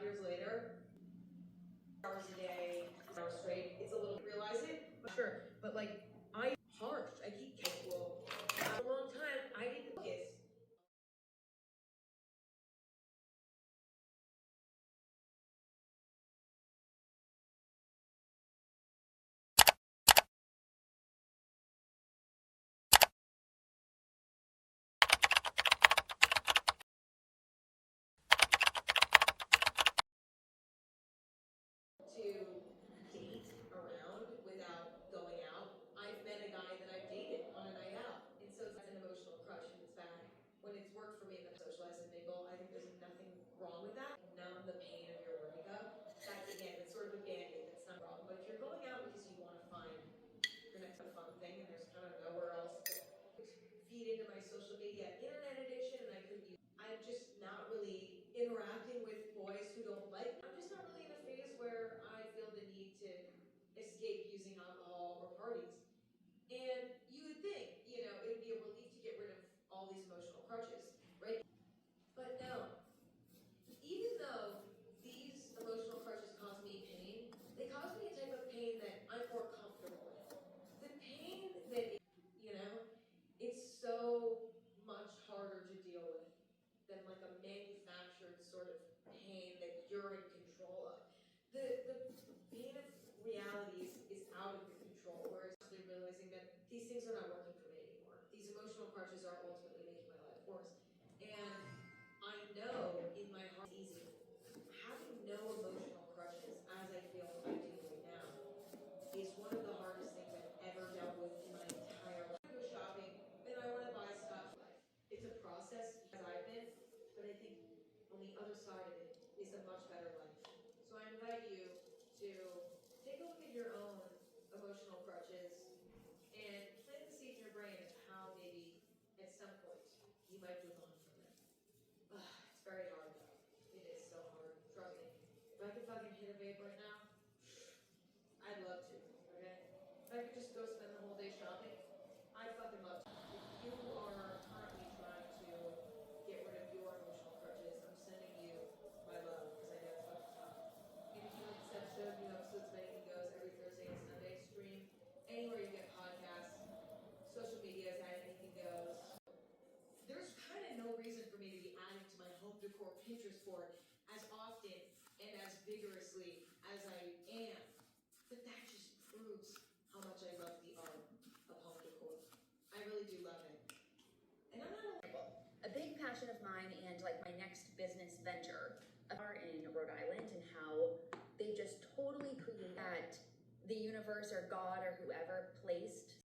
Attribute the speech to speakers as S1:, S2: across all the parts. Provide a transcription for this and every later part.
S1: years later, hours a day, hours straight, it's a little, realize it, sure, but like, I harsh, I keep well, for a long time, I didn't focus. To date around without going out. I've met a guy that I've dated on a night out, and so it's an emotional crush, and it's bad. When it's worked for me in the socialize and mingle, I think there's nothing wrong with that. Numb the pain of your breakup. That's again, it's sort of a band-aid. That's not wrong. But if you're going out because you want to find your next fun thing, and there's kind of nowhere else to feed into my social media internet addiction, and I couldn't use. I'm just not really interacting with boys who don't like me. I'm just not really in a phase where I feel the need to escape using alcohol or parties. And you would think, you know, it would be a relief to get rid of all these emotional crutches, right? But no, even though these emotional crutches cause me pain, they cause me a type of pain that I'm more comfortable in. The pain that, you know, it's so much harder to deal with than like a manufactured sort of pain that you're in control of. The pain of reality is out of your control, whereas actually realizing that these things are not working for me anymore. These emotional crutches are ultimately making my life worse. And I know in my heart it's easy. Having no emotional crutches as I feel I do right now is one of the hardest things I've ever dealt with in my entire life. I go shopping and I want to buy stuff. It's a process as I've been, but I think on the other side of it is a much better life. So I invite you to take a look at your own emotional crutches and plant the seed in your brain of how maybe at some point you might move on from them. It's very hard though. It is so hard. Trust me. If I could fucking hit a vape right now, I'd love to, okay? If I could just go spend the whole day shopping, I'd fucking love to. If you are currently trying to get rid of your emotional crutches, I'm sending you my love, because I know it's fucking tough. And if you like this episode, new episodes of Anything Goes every Thursday and Sunday, stream anywhere you get podcasts, social media is at Anything Goes. There's kind of no reason for me to be adding to my home decor Pinterest board as often and as vigorously as I am. But that just proves how much I love the art of home decor. I really do love it. And I'm not
S2: a big passion of mine and like my next business venture are in Rhode Island, and how they just totally create that the universe or God or whoever placed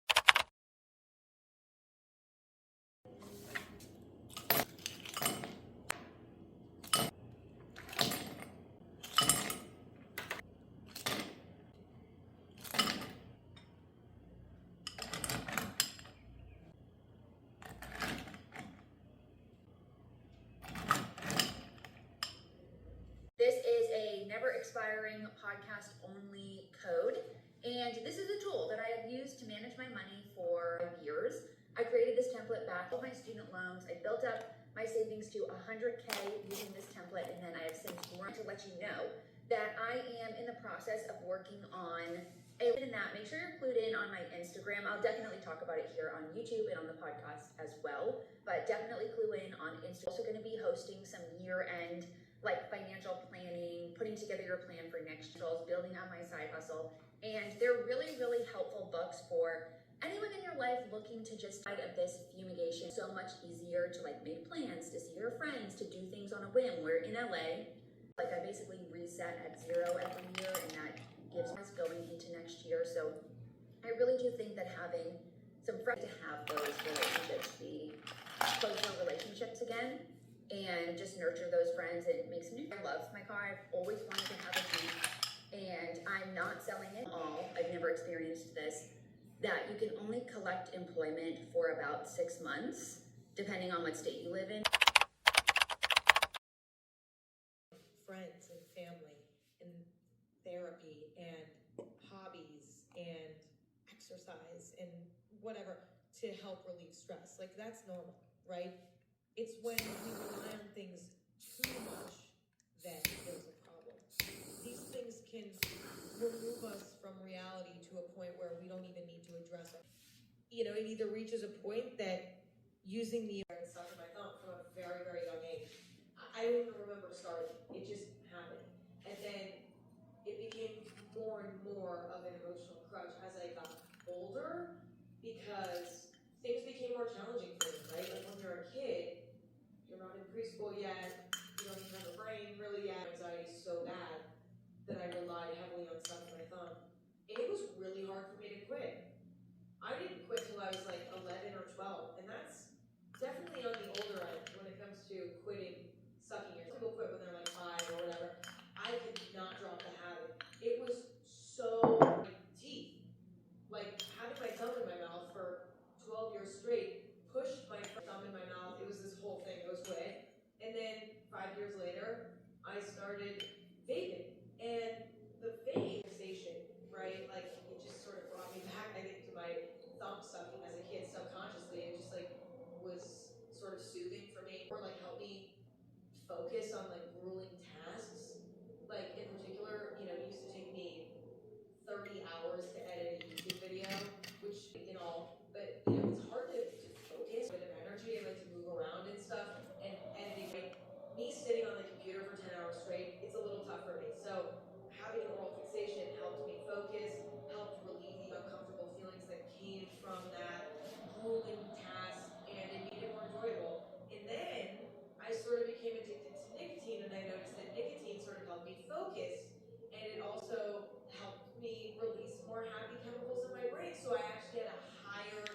S2: This is a never expiring podcast only code. And this is a tool that I have used to manage my money for years. I created this template back with my student loans. I built up my savings to 100K using this template, and then I have since grown to let you know that I am in the process of working on that. Make sure you're clued in on my Instagram. I'll definitely talk about it here on YouTube and on the podcast as well, but definitely clue in on Instagram. Also going to be hosting some year-end like financial planning, putting together your plan for next year, building out my side hustle. And they're really, really helpful books for anyone in your life looking to just out of this fumigation. So much easier to like make plans, to see your friends, to do things on a whim. We're in LA. Like I basically reset at zero every year, and that gives us going into next year. So I really do think that having some friends to have those relationships be closer relationships again, and just nurture those friends and make some new. I love my car. I've always wanted to have a Jeep, and I'm not selling it all. I've never experienced this, that you can only collect employment for about 6 months, depending on what state you live in.
S1: friends and family and therapy and hobbies and exercise and whatever to help relieve stress. Like that's normal, right? It's when we rely on things too much that there's a problem. it either reaches a point that using the and stuff in my thumb from a very, very young age. I don't even remember starting. It just happened. And then it became more and more of an emotional crutch as I got older because things became more challenging for me, right? Like when you're a kid, you're not in preschool yet, you don't even have a brain really yet. Anxiety is so bad that I relied heavily on stuff in my thumb. And it was really hard for me to quit. I didn't quit till I was like 11 or 12, and that's definitely on the older end when it comes to quitting sucking your. People quit when they're like 5 or whatever. I could not drop the habit. It was so deep. Like having my thumb in my mouth for 12 years straight, pushed my thumb in my mouth. It was this whole thing. It was quit. And then 5 years later, I started vaping. And the vape sensation, right? Like it just sort of brought me back, I think, to my thumb sucking as a kid subconsciously. It just like was sort of soothing for me, or like helped me focus on like grueling tasks. Like in particular, it used to take me 30 hours to edit a YouTube video, which in all, but it's hard to focus, a bit of energy, I like to move around and stuff, and editing, like me sitting on the computer for 10 hours straight, it's a little tough for me. So having an oral fixation helped me focus, helped relieve the uncomfortable feelings that came from that grueling task, and it made it more enjoyable. And then I sort of became addicted to nicotine, and I noticed that nicotine sort of helped me focus, and it also helped me release more happy chemicals in my brain. So I actually had a higher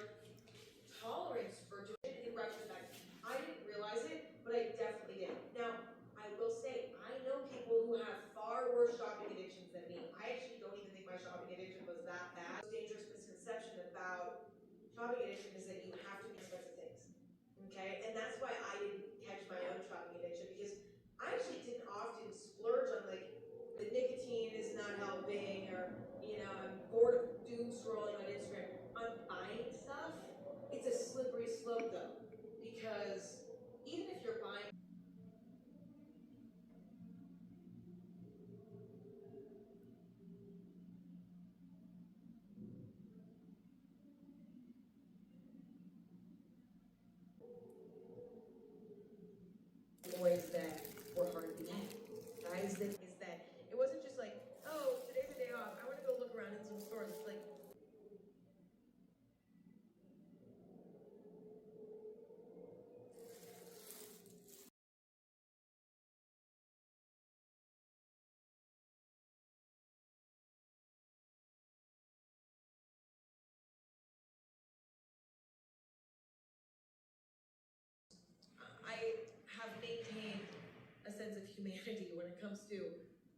S1: tolerance for doing it in retrospect. I didn't realize it, but I definitely did. Now, I will say, I know people who have far worse shopping addictions than me. I actually don't even think my shopping addiction was that bad. The most dangerous misconception about shopping addiction is that you have to be expensive things. Okay? And that's why I didn't catch my own shopping addiction, because I actually didn't often splurge on like the nicotine is not helping, or I'm bored of doom scrolling on Instagram. I'm buying stuff. It's a slippery slope though, because even if you're buying boys that were hard to get, guys that is that it wasn't just like, oh, today's a day off, I want to go look around in some stores. It's like I have maintained a sense of humanity when it comes to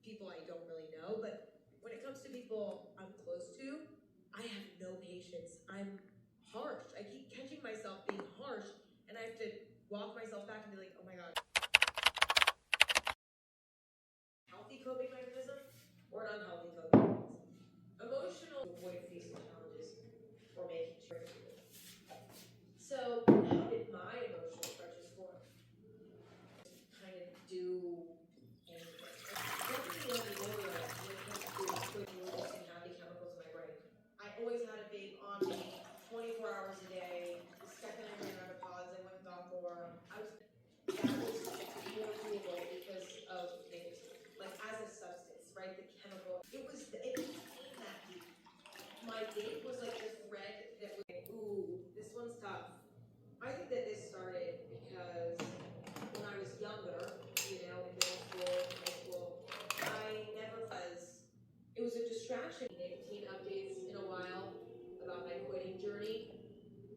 S1: people I don't really know, but when it comes to people I'm close to, I have no patience. I'm harsh. I keep catching myself being harsh, and I have to walk myself back and be like, oh my god. Healthy coping mechanism or an unhealthy coping mechanism. Emotional avoid facing challenges or making sure. So, how did my emotional crutches form? Kind of do anything. Definitely on the older end when it comes to quitting releasing happy chemicals in my brain. I always had a vape on me 24 hours a day. The second I ran out of pods, I went and got more. That was more doable because of nicotine. Like as a substance, right? The chemical. It became that deep. My vape was like the thread that was like, ooh, this one's tough. I think that this started because when I was younger, in middle school, high school, I never was. It was a distraction. Nicotine updates in a while about my quitting journey.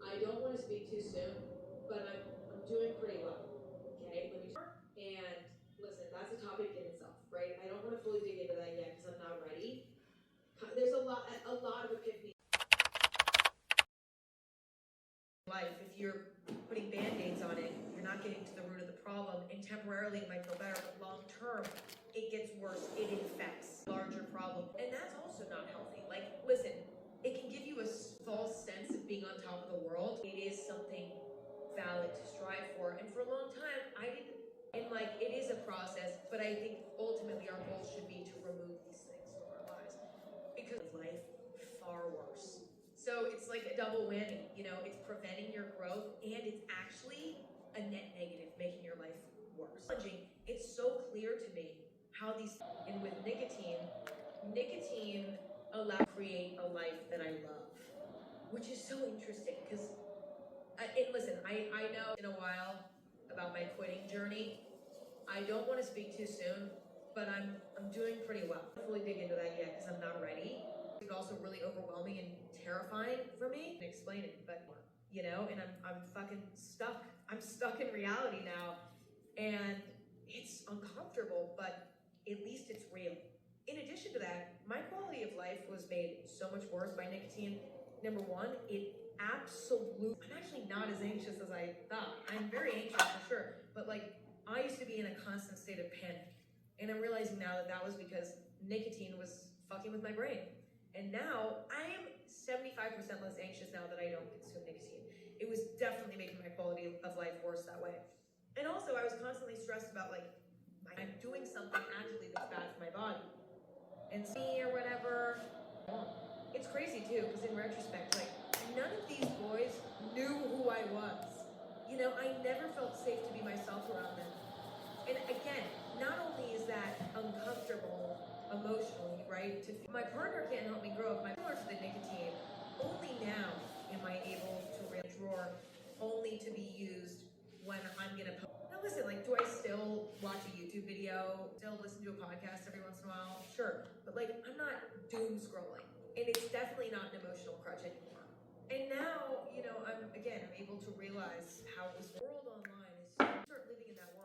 S1: I don't want to speak too soon, but I'm doing pretty well. Okay, let me. And listen, that's a topic in itself, right? I don't want to fully dig into that yet because I'm not ready. There's a lot of epiphany. Life, if you're putting band-aids on it, you're not getting to the root of the problem, and temporarily it might feel better, but long term it gets worse. It infects larger problem, and that's also not healthy. Like, listen, it can give you a false sense of being on top of the world. It is something valid to strive for, and for a long time I didn't. And like, it is a process, but I think ultimately our goal should be to remove these things from our lives, because life far worse. So it's like a double whammy, you know, it's preventing your growth and it's actually a net negative, making your life worse. It's so clear to me how these, and with nicotine allows to create a life that I love, which is so interesting because, listen, I know in a while about my quitting journey. I don't want to speak too soon, but I'm doing pretty well. I don't fully dig into that yet because I'm not ready. It's also really overwhelming and terrifying for me to explain it, but you know, and I'm fucking stuck. I'm stuck in reality now, and it's uncomfortable, but at least it's real. In addition to that, my quality of life was made so much worse by nicotine. Number one, I'm actually not as anxious as I thought. I'm very anxious for sure, but like, I used to be in a constant state of panic. And I'm realizing now that that was because nicotine was fucking with my brain. And now I am 75% less anxious now that I don't consume nicotine. It was definitely making my quality of life worse that way. And also I was constantly stressed about like, I'm doing something actually that's bad for my body. And me or whatever. It's crazy too, because in retrospect, like none of these boys knew who I was. You know, I never felt safe to be myself around them. And again, not only is that uncomfortable emotionally, right? My partner can't help me grow up. My similar to the nicotine, only now am I able to really drawer only to be used when I'm gonna post. Now listen, like, do I still watch a YouTube video, still listen to a podcast every once in a while? Sure, but like, I'm not doom scrolling. And it's definitely not an emotional crutch anymore. And now, you know, I'm able to realize how this world online is, start living in that world.